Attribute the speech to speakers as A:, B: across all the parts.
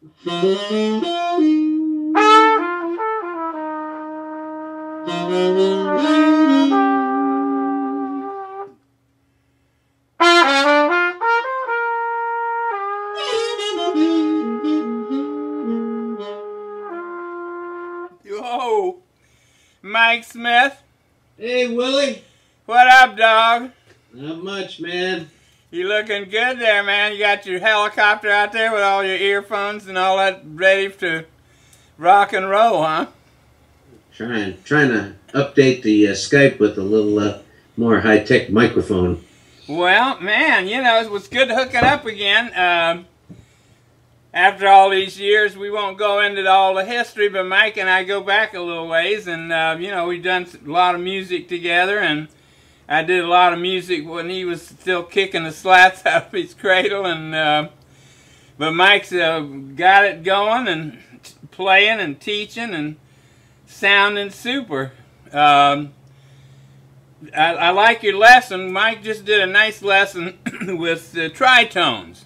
A: Whoa, Mike Smith.
B: Hey, Willie.
A: What up, dog?
B: Not much, man.
A: You looking good there, man. You got your helicopter out there with all your earphones and all that ready to rock and roll, huh?
B: Trying to update the Skype with a little more high-tech microphone.
A: Well, man, you know, it was good to hook it up again. After all these years, we won't go into all the history, but Mike and I go back a little ways, and, you know, we've done a lot of music together, and I did a lot of music when he was still kicking the slats out of his cradle, and, but Mike's got it going, and playing, and teaching, and sounding super. I like your lesson. Mike just did a nice lesson with tritones.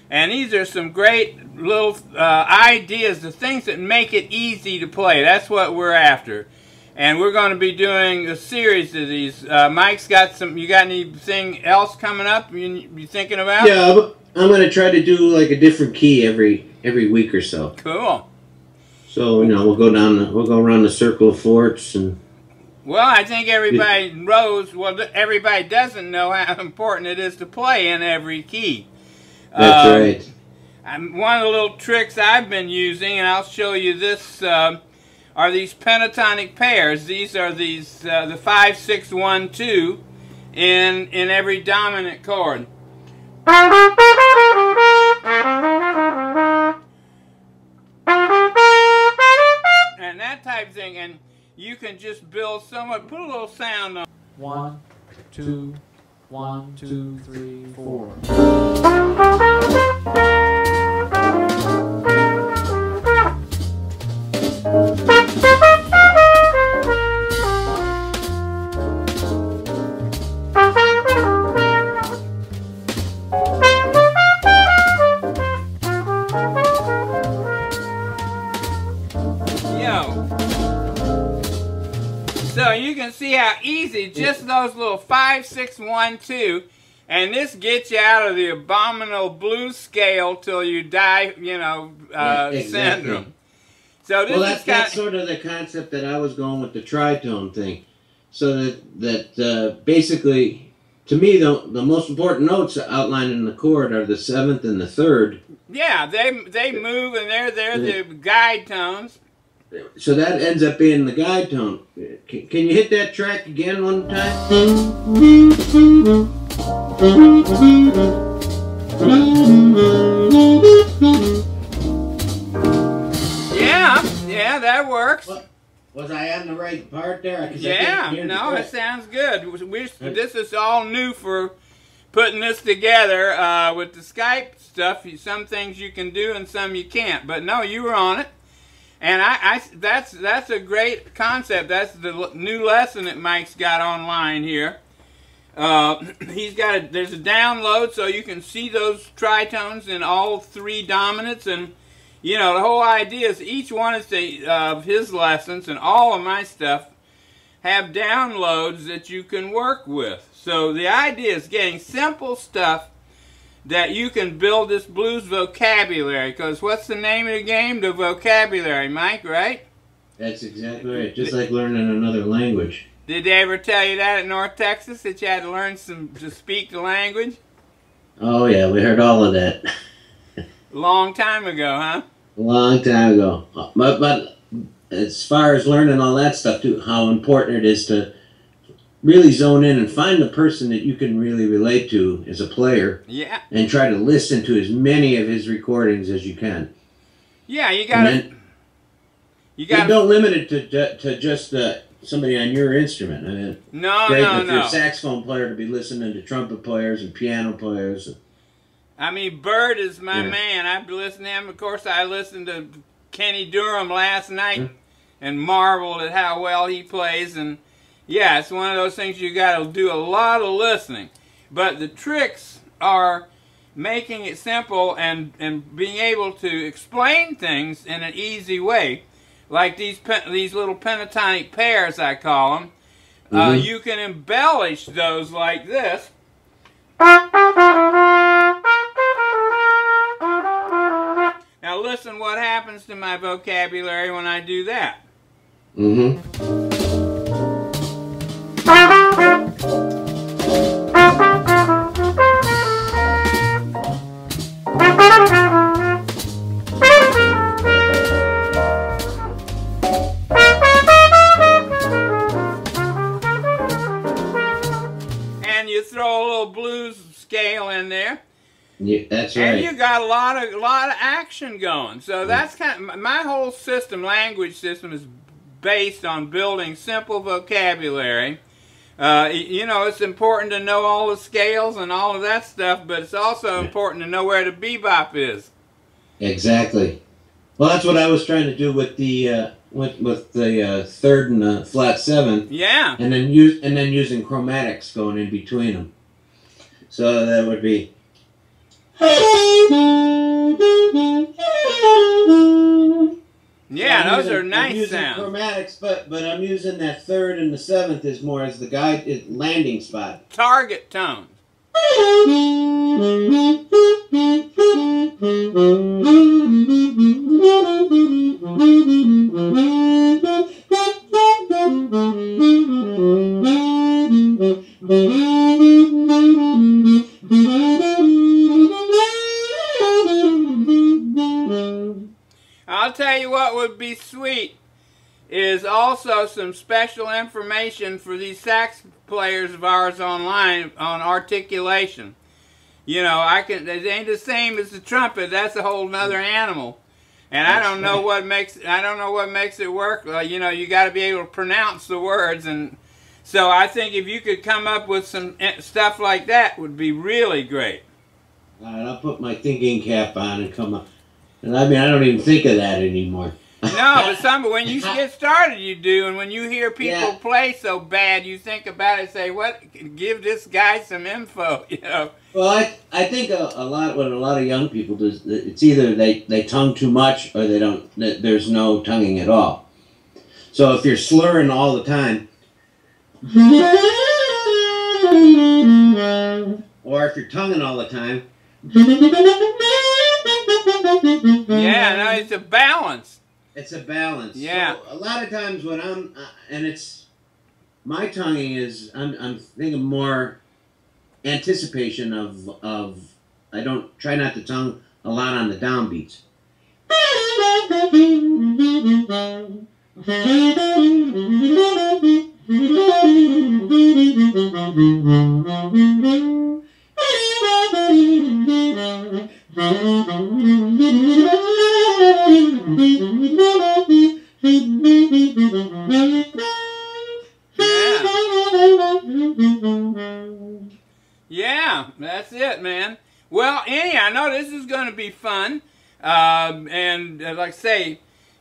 A: And these are some great little ideas, the things that make it easy to play. That's what we're after. And we're going to be doing a series of these. Mike's got some, you got anything else coming up you thinking about?
B: Yeah, I'm going to try to do like a different key every week or so.
A: Cool.
B: So, you know, we'll go around the circle of fourths and...
A: Well, I think everybody knows, well, everybody doesn't know how important it is to play in every key.
B: That's right.
A: One of the little tricks I've been using, and I'll show you this, are these pentatonic pairs. These are the 5, 6, 1, 2 in every dominant chord. And that type of thing, and you can just build somewhat, put a little sound on.
C: 1, 2, 1, 2, 3, 4.
A: So you can see how easy just those little 5, 6, 1, 2, and this gets you out of the abominable blues scale till you die, you know,
B: exactly.
A: syndrome. So this
B: that's sort of the concept that I was going with the tritone thing. So that basically, to me, the most important notes outlined in the chord are the 7th and the 3rd.
A: Yeah, they move, and they're the guide tones.
B: So that ends up being the guide tone. Can you hit that track again one time?
A: Yeah, that works.
B: Was I on the right part there?
A: Yeah, no, it sounds good. This is all new for putting this together with the Skype stuff. Some things you can do and some you can't. But no, you were on it. And that's a great concept. That's the new lesson that Mike's got online here. There's a download so you can see those tritones in all 3 dominants, and you know the whole idea is each one of his lessons and all of my stuff have downloads that you can work with. So the idea is getting simple stuff that you can build this blues vocabulary, because what's the name of the game? The vocabulary, Mike, right?
B: That's exactly right. Just like learning another language.
A: Did they ever tell you that at North Texas, that you had to learn to speak the language?
B: Oh yeah, we heard all of that.
A: Long time ago, huh?
B: A long time ago. But as far as learning all that stuff too, how important it is to really zone in and find the person that you can really relate to as a player.
A: Yeah. And
B: try to listen to as many of his recordings as you can.
A: Yeah, you gotta.
B: Don't limit it to just somebody on your instrument. I mean,
A: no,
B: it's great
A: no,
B: if you're a saxophone player to be listening to trumpet players and piano players.
A: I mean, Bird is my man. I've listened to him. Of course, I listened to Kenny Durham last night and marveled at how well he plays. And yeah, it's one of those things you got to do a lot of listening. But the tricks are making it simple and being able to explain things in an easy way, like these little pentatonic pairs, I call them. You can embellish those like this. Now listen what happens to my vocabulary when I do that. And you throw a little blues scale in there.
B: Yeah, that's right.
A: And you got a lot of action going. So that's kind of my whole system, language system, is based on building simple vocabulary. You know, it's important to know all the scales and all of that stuff, but it's also important to know where the bebop is.
B: Exactly. Well, that's what I was trying to do with the third and the flat 7.
A: Yeah.
B: And then using chromatics going in between them. So that would be.
A: Yeah, those are nice
B: I'm using
A: sounds.
B: chromatics, but I'm using that 3rd and the 7th as more as the guide landing spot.
A: Target tones. I'll tell you what would be sweet is also some special information for these sax players of ours online on articulation. You know, it ain't the same as the trumpet. That's a whole nother animal. And I don't know what makes it work. You know, you got to be able to pronounce the words, and so I think if you could come up with some stuff like that, would be really great.
B: All right, I'll put my thinking cap on and come up. And I mean, I don't even think of that anymore.
A: No, but when you get started, you do, and when you hear people play so bad, you think about it and say, "What? Give this guy some info," you know.
B: Well, I think what a lot of young people do is it's either they tongue too much or they don't. There's no tonguing at all. So if you're slurring all the time, or if you're tonguing all the time.
A: Yeah, no, it's a balance.
B: It's a balance.
A: Yeah.
B: So a lot of times when I'm, and it's, my tonguing is, I'm thinking more anticipation of, I don't, try not to tongue a lot on the downbeats.
A: Yeah, that's it, man. Well, anyhow, I know this is going to be fun, and like I say,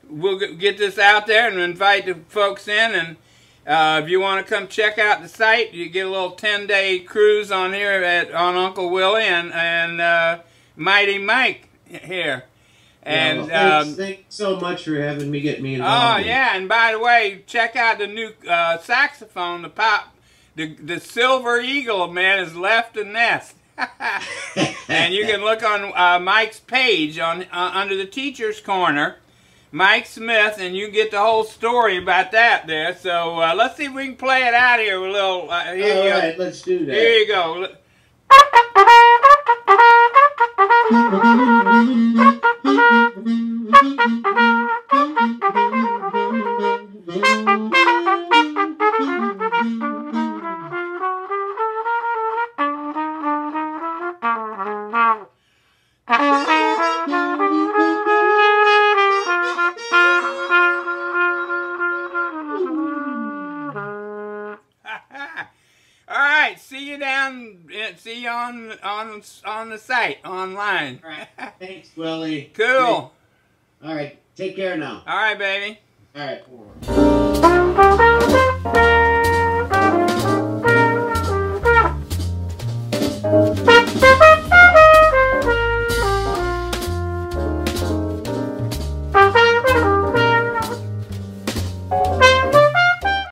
A: we'll get this out there and invite the folks in, and if you want to come check out the site, you get a little 10-day cruise on here on Uncle Willie and Mighty Mike here. And
B: well, thanks so much for having me get me involved.
A: Oh yeah, and by the way, check out the new saxophone, the Silver Eagle, man, has left the nest. And you can look on Mike's page on under the Teacher's Corner, Mike Smith, and you get the whole story about that there. So let's see if we can play it out here with a little. Here
B: All
A: you
B: right,
A: go.
B: let's do that.
A: Here you go. See you on the site online.
B: All right. Thanks, Willie.
A: Cool.
B: All right. Take care now.
A: All right, baby.
B: All right.